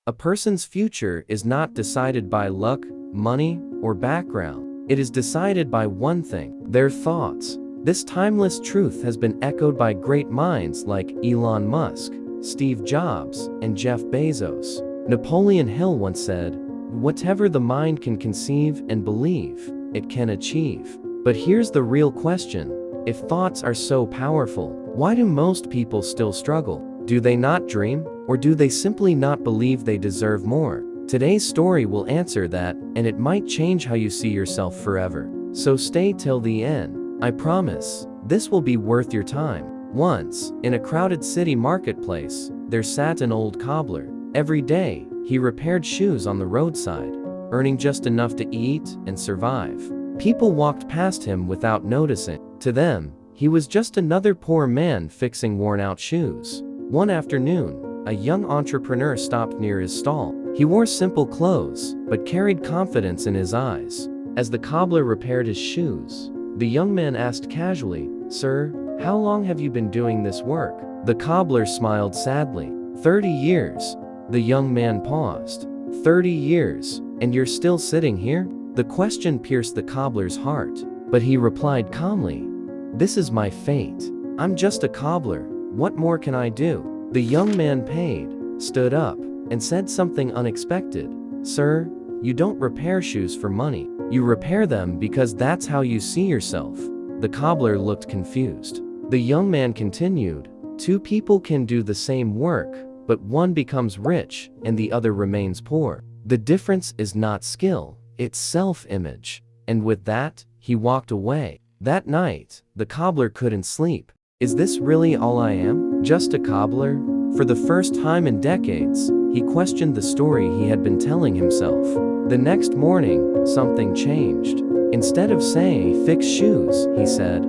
A person's future is not decided by luck, money, or background. It is decided by one thing: their thoughts. This timeless truth has been echoed by great minds like Elon Musk, Steve Jobs, and Jeff Bezos. Napoleon Hill once said, "Whatever the mind can conceive and believe, it can achieve." But here's the real question: if thoughts are so powerful, why do most people still struggle? Do they not dream, or do they simply not believe they deserve more? Today's story will answer that, and it might change how you see yourself forever. So stay till the end. I promise, this will be worth your time. Once, in a crowded city marketplace, there sat an old cobbler. Every day, he repaired shoes on the roadside, earning just enough to eat and survive. People walked past him without noticing. To them, he was just another poor man fixing worn-out shoes. One afternoon, a young entrepreneur stopped near his stall. He wore simple clothes, but carried confidence in his eyes. As the cobbler repaired his shoes, the young man asked casually, "Sir, how long have you been doing this work?" The cobbler smiled sadly. 30 years. The young man paused. 30 years, and you're still sitting here? The question pierced the cobbler's heart, but he replied calmly, "This is my fate. I'm just a cobbler. What more can I do?" The young man paid, stood up, and said something unexpected. "Sir, you don't repair shoes for money. You repair them because that's how you see yourself." The cobbler looked confused. The young man continued, "Two people can do the same work, but one becomes rich and the other remains poor. The difference is not skill, it's self-image." And with that, he walked away. That night, the cobbler couldn't sleep. Is this really all I am? Just a cobbler? For the first time in decades, he questioned the story he had been telling himself. The next morning, something changed. Instead of saying, "Fix shoes," he said,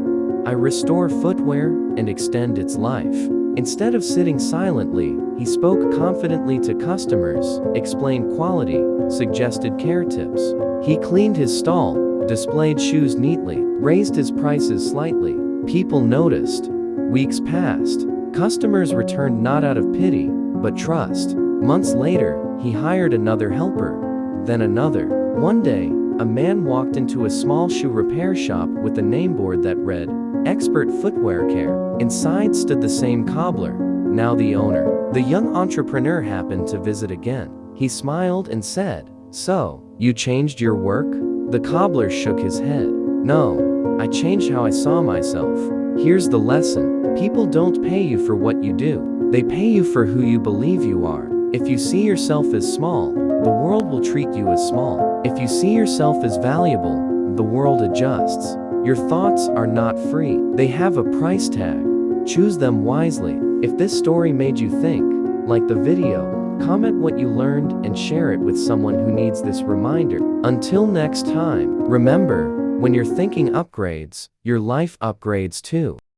"I restore footwear and extend its life." Instead of sitting silently, he spoke confidently to customers, explained quality, suggested care tips. He cleaned his stall, displayed shoes neatly, raised his prices slightly. People noticed. Weeks passed. Customers returned not out of pity, but trust. Months later, he hired another helper, then another. One day, a man walked into a small shoe repair shop with a nameboard that read, "Expert Footwear Care." Inside stood the same cobbler, now the owner. The young entrepreneur happened to visit again. He smiled and said, "So, you changed your work?" The cobbler shook his head. "No, I changed how I saw myself." Here's the lesson. People don't pay you for what you do. They pay you for who you believe you are. If you see yourself as small, the world will treat you as small. If you see yourself as valuable, the world adjusts. Your thoughts are not free. They have a price tag. Choose them wisely. If this story made you think, like the video, comment what you learned and share it with someone who needs this reminder. Until next time, remember, when you're thinking upgrades, your life upgrades too.